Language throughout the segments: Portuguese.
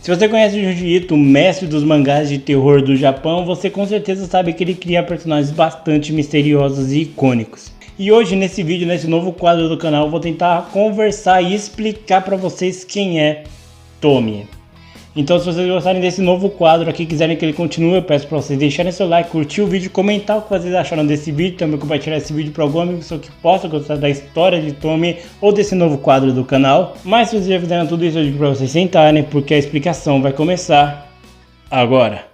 Se você conhece o Junji Ito, o mestre dos mangás de terror do Japão, você com certeza sabe que ele cria personagens bastante misteriosos e icônicos. E hoje nesse vídeo, nesse novo quadro do canal, eu vou tentar conversar e explicar para vocês quem é Tomie. Então se vocês gostarem desse novo quadro aqui, quiserem que ele continue, eu peço para vocês deixarem seu like, curtir o vídeo, comentar o que vocês acharam desse vídeo, também compartilhar esse vídeo para algum amigo que possa gostar da história de Tomie ou desse novo quadro do canal. Mas se vocês já fizeram tudo isso, eu digo para vocês sentarem, porque a explicação vai começar agora.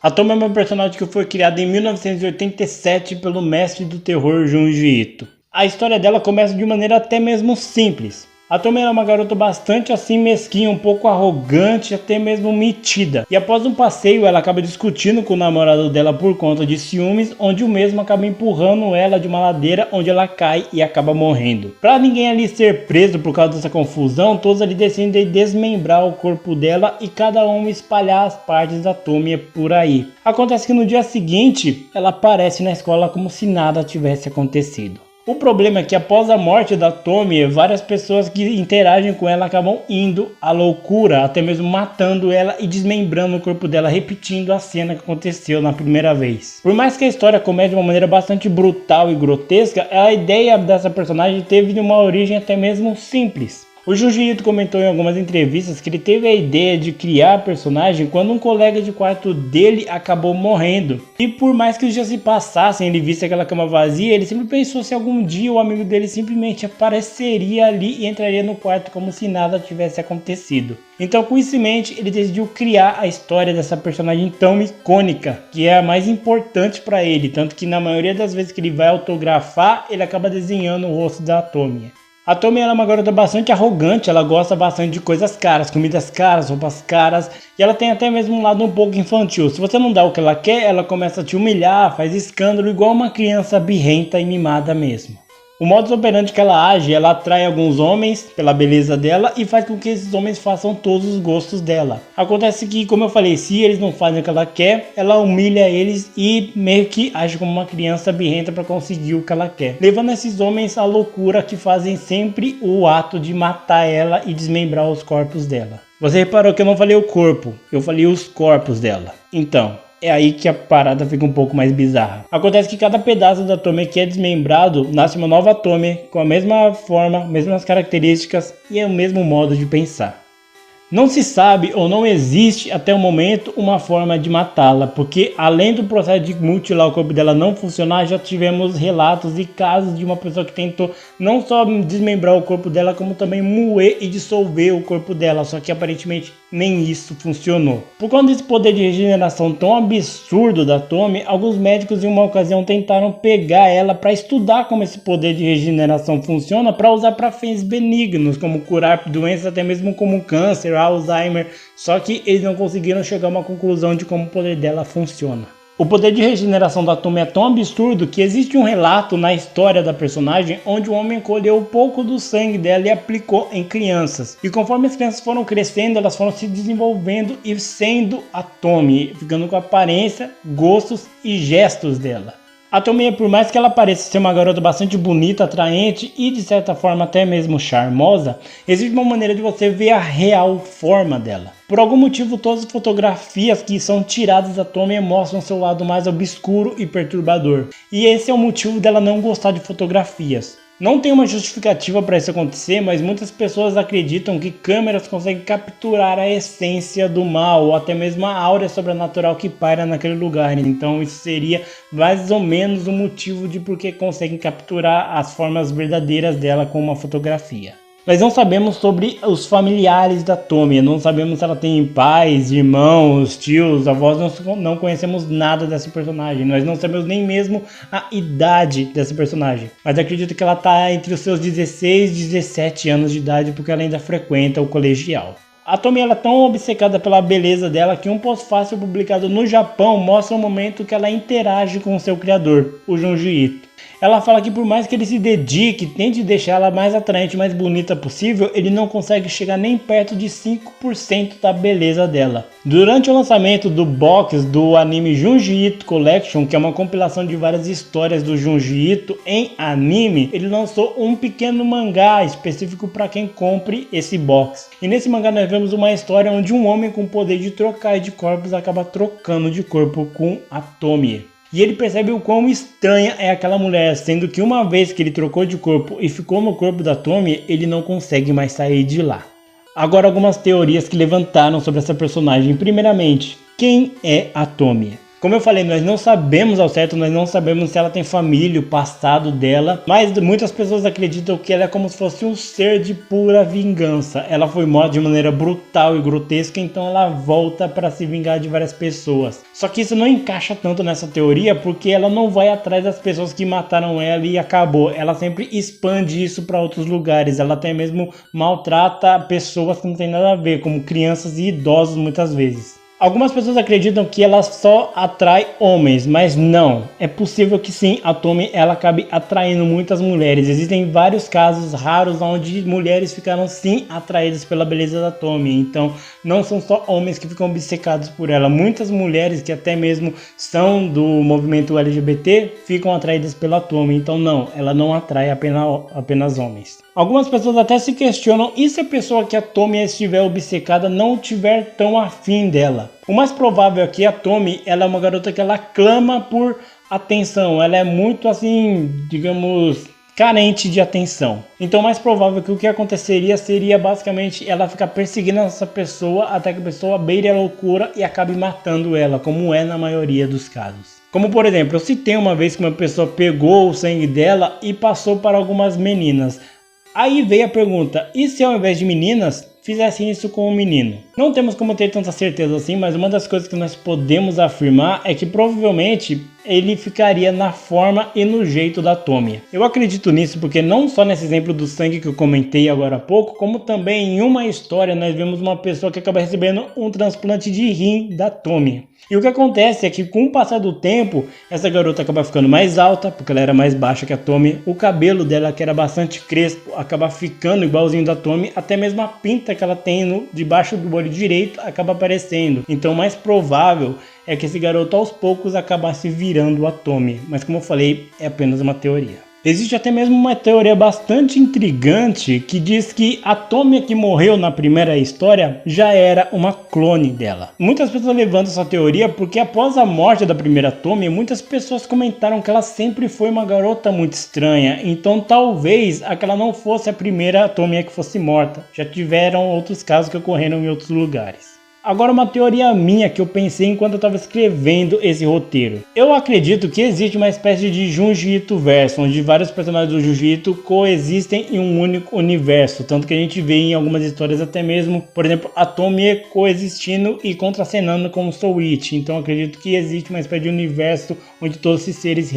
A Tomie é uma personagem que foi criada em 1987 pelo mestre do terror Junji Ito. A história dela começa de maneira até mesmo simples. A Tomie é uma garota bastante assim mesquinha, um pouco arrogante, até mesmo metida. E após um passeio ela acaba discutindo com o namorado dela por conta de ciúmes, onde o mesmo acaba empurrando ela de uma ladeira onde ela cai e acaba morrendo. Pra ninguém ali ser preso por causa dessa confusão, todos ali decidem desmembrar o corpo dela e cada um espalhar as partes da Tomie por aí. Acontece que no dia seguinte ela aparece na escola como se nada tivesse acontecido. O problema é que após a morte da Tomie, várias pessoas que interagem com ela acabam indo à loucura, até mesmo matando ela e desmembrando o corpo dela, repetindo a cena que aconteceu na primeira vez. Por mais que a história comece de uma maneira bastante brutal e grotesca, a ideia dessa personagem teve uma origem até mesmo simples. O Junji Ito comentou em algumas entrevistas que ele teve a ideia de criar a personagem quando um colega de quarto dele acabou morrendo. E por mais que os dias se passassem, ele visse aquela cama vazia, ele sempre pensou se algum dia o amigo dele simplesmente apareceria ali e entraria no quarto como se nada tivesse acontecido. Então com isso em mente, ele decidiu criar a história dessa personagem tão icônica, que é a mais importante para ele, tanto que na maioria das vezes que ele vai autografar, ele acaba desenhando o rosto da Tomie. A Tomie é uma garota bastante arrogante, ela gosta bastante de coisas caras, comidas caras, roupas caras, e ela tem até mesmo um lado um pouco infantil. Se você não dá o que ela quer, ela começa a te humilhar, faz escândalo igual uma criança birrenta e mimada mesmo. O modus operandi que ela age, ela atrai alguns homens pela beleza dela e faz com que esses homens façam todos os gostos dela. Acontece que, como eu falei, se eles não fazem o que ela quer, ela humilha eles e meio que age como uma criança birrenta para conseguir o que ela quer. Levando esses homens à loucura que fazem sempre o ato de matar ela e desmembrar os corpos dela. Você reparou que eu não falei o corpo, eu falei os corpos dela. Então, é aí que a parada fica um pouco mais bizarra. Acontece que cada pedaço da Tomie que é desmembrado, nasce uma nova Tomie com a mesma forma, mesmas características e o mesmo modo de pensar. Não se sabe ou não existe até o momento uma forma de matá-la, porque além do processo de mutilar o corpo dela não funcionar, já tivemos relatos e casos de uma pessoa que tentou não só desmembrar o corpo dela, como também moer e dissolver o corpo dela, só que aparentemente nem isso funcionou. Por conta desse poder de regeneração tão absurdo da Tomie, alguns médicos em uma ocasião tentaram pegar ela para estudar como esse poder de regeneração funciona, para usar para fins benignos, como curar doenças até mesmo como câncer, Alzheimer, só que eles não conseguiram chegar a uma conclusão de como o poder dela funciona. O poder de regeneração da Tomie é tão absurdo que existe um relato na história da personagem onde um homem colheu um pouco do sangue dela e aplicou em crianças. E conforme as crianças foram crescendo, elas foram se desenvolvendo e sendo a Tomie, ficando com a aparência, gostos e gestos dela. A Tomie, por mais que ela pareça ser uma garota bastante bonita, atraente e de certa forma até mesmo charmosa, existe uma maneira de você ver a real forma dela. Por algum motivo, todas as fotografias que são tiradas da Tomie mostram seu lado mais obscuro e perturbador. E esse é o motivo dela não gostar de fotografias. Não tem uma justificativa para isso acontecer, mas muitas pessoas acreditam que câmeras conseguem capturar a essência do mal, ou até mesmo a aura sobrenatural que paira naquele lugar. Então isso seria mais ou menos o motivo de por que conseguem capturar as formas verdadeiras dela com uma fotografia. Nós não sabemos sobre os familiares da Tomie, não sabemos se ela tem pais, irmãos, tios, avós, não conhecemos nada dessa personagem, nós não sabemos nem mesmo a idade dessa personagem. Mas acredito que ela está entre os seus 16 e 17 anos de idade porque ela ainda frequenta o colegial. A Tomie ela é tão obcecada pela beleza dela que um post fácil publicado no Japão mostra o momento que ela interage com seu criador, o Junji Ito. Ela fala que por mais que ele se dedique, tente deixar ela mais atraente, mais bonita possível, ele não consegue chegar nem perto de 5% da beleza dela. Durante o lançamento do box do anime Junji Ito Collection, que é uma compilação de várias histórias do Junji Ito em anime, ele lançou um pequeno mangá específico para quem compre esse box. E nesse mangá nós vemos uma história onde um homem com o poder de trocar de corpos acaba trocando de corpo com a Tomie. E ele percebe o quão estranha é aquela mulher, sendo que uma vez que ele trocou de corpo e ficou no corpo da Tomie, ele não consegue mais sair de lá. Agora algumas teorias que levantaram sobre essa personagem. Primeiramente, quem é a Tomie? Como eu falei, nós não sabemos ao certo, nós não sabemos se ela tem família, o passado dela, mas muitas pessoas acreditam que ela é como se fosse um ser de pura vingança. Ela foi morta de maneira brutal e grotesca, então ela volta para se vingar de várias pessoas. Só que isso não encaixa tanto nessa teoria, porque ela não vai atrás das pessoas que mataram ela e acabou. Ela sempre expande isso para outros lugares, ela até mesmo maltrata pessoas que não tem nada a ver, como crianças e idosos muitas vezes. Algumas pessoas acreditam que ela só atrai homens, mas não. É possível que sim, a Tomie ela acabe atraindo muitas mulheres. Existem vários casos raros onde mulheres ficaram sim atraídas pela beleza da Tomie. Então não são só homens que ficam obcecados por ela. Muitas mulheres que até mesmo são do movimento LGBT ficam atraídas pela Tomie. Então não, ela não atrai apenas homens. Algumas pessoas até se questionam, e se a pessoa que a Tomie estiver obcecada não estiver tão afim dela? O mais provável é que a Tomie, ela é uma garota que ela clama por atenção, ela é muito assim, digamos, carente de atenção. Então o mais provável que o que aconteceria seria basicamente ela ficar perseguindo essa pessoa até que a pessoa beire a loucura e acabe matando ela, como é na maioria dos casos. Como por exemplo, eu citei uma vez que uma pessoa pegou o sangue dela e passou para algumas meninas. Aí veio a pergunta, e se ao invés de meninas, fizessem isso com um menino? Não temos como ter tanta certeza assim, mas uma das coisas que nós podemos afirmar é que provavelmente ele ficaria na forma e no jeito da Tomie. Eu acredito nisso porque não só nesse exemplo do sangue que eu comentei agora há pouco, como também em uma história nós vemos uma pessoa que acaba recebendo um transplante de rim da Tomie. E o que acontece é que com o passar do tempo, essa garota acaba ficando mais alta, porque ela era mais baixa que a Tomie. O cabelo dela, que era bastante crespo, acaba ficando igualzinho da Tomie. Até mesmo a pinta que ela tem debaixo do olho direito acaba aparecendo. Então o mais provável é que esse garoto aos poucos acabasse virando a Tomie. Mas como eu falei, é apenas uma teoria. Existe até mesmo uma teoria bastante intrigante que diz que a Tomie que morreu na primeira história já era uma clone dela. Muitas pessoas levantam essa teoria porque após a morte da primeira Tomie, muitas pessoas comentaram que ela sempre foi uma garota muito estranha. Então talvez aquela não fosse a primeira Tomie que fosse morta. Já tiveram outros casos que ocorreram em outros lugares. Agora uma teoria minha que eu pensei enquanto eu estava escrevendo esse roteiro. Eu acredito que existe uma espécie de Junji Ito verso, onde vários personagens do Junji Ito coexistem em um único universo. Tanto que a gente vê em algumas histórias até mesmo, por exemplo, a Tomie coexistindo e contracenando com o Soul Eat. Então eu acredito que existe uma espécie de universo onde todos esses seres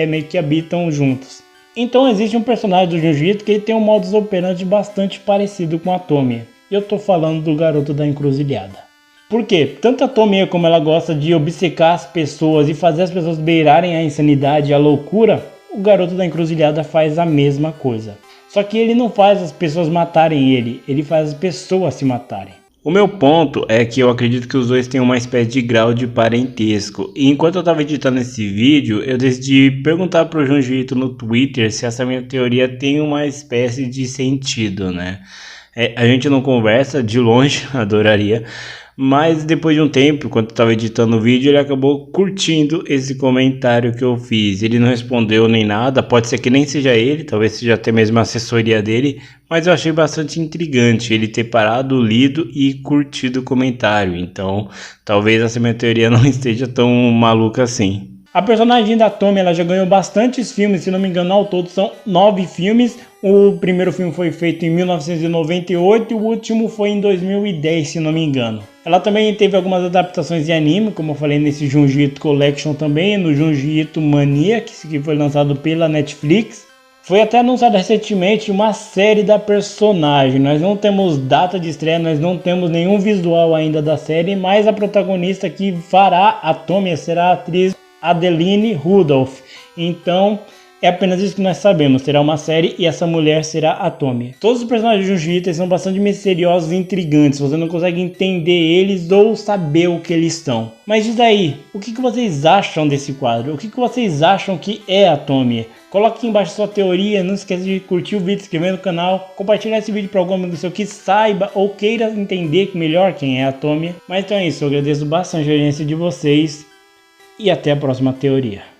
meio que habitam juntos. Então existe um personagem do Junji Ito que ele tem um modus operandi bastante parecido com a Tomie. Eu tô falando do Garoto da Encruzilhada. Por quê? Tanto a Tomie como ela gosta de obcecar as pessoas e fazer as pessoas beirarem a insanidade e a loucura, o Garoto da Encruzilhada faz a mesma coisa. Só que ele não faz as pessoas matarem ele faz as pessoas se matarem. O meu ponto é que eu acredito que os dois têm uma espécie de grau de parentesco. E enquanto eu estava editando esse vídeo, eu decidi perguntar para o Junji Ito no Twitter se essa minha teoria tem uma espécie de sentido, né? A gente não conversa, de longe, adoraria. Mas depois de um tempo, quando eu estava editando o vídeo, ele acabou curtindo esse comentário que eu fiz. Ele não respondeu nem nada, pode ser que nem seja ele, talvez seja até mesmo a assessoria dele, mas eu achei bastante intrigante ele ter parado, lido e curtido o comentário. Então, talvez essa minha teoria não esteja tão maluca assim. A personagem da Tomie ela já ganhou bastantes filmes, se não me engano, ao todo são 9 filmes. O primeiro filme foi feito em 1998 e o último foi em 2010, se não me engano. Ela também teve algumas adaptações de anime, como eu falei nesse Junji Ito Collection também, no Junji Ito Mania, que foi lançado pela Netflix. Foi até anunciada recentemente uma série da personagem. Nós não temos data de estreia, nós não temos nenhum visual ainda da série, mas a protagonista que fará a Tomie será a atriz Adeline Rudolph. Então É apenas isso que nós sabemos, terá uma série e essa mulher será a Tomi. Todos os personagens de Junji Ito são bastante misteriosos e intrigantes, você não consegue entender eles ou saber o que eles estão. Mas diz aí, o que vocês acham desse quadro? O que vocês acham que é a Tomi? Coloque aqui embaixo sua teoria, não esqueça de curtir o vídeo, se inscrever no canal, compartilhar esse vídeo para algum amigo seu que saiba ou queira entender melhor quem é a Tomi. Mas então é isso, eu agradeço bastante a audiência de vocês e até a próxima teoria.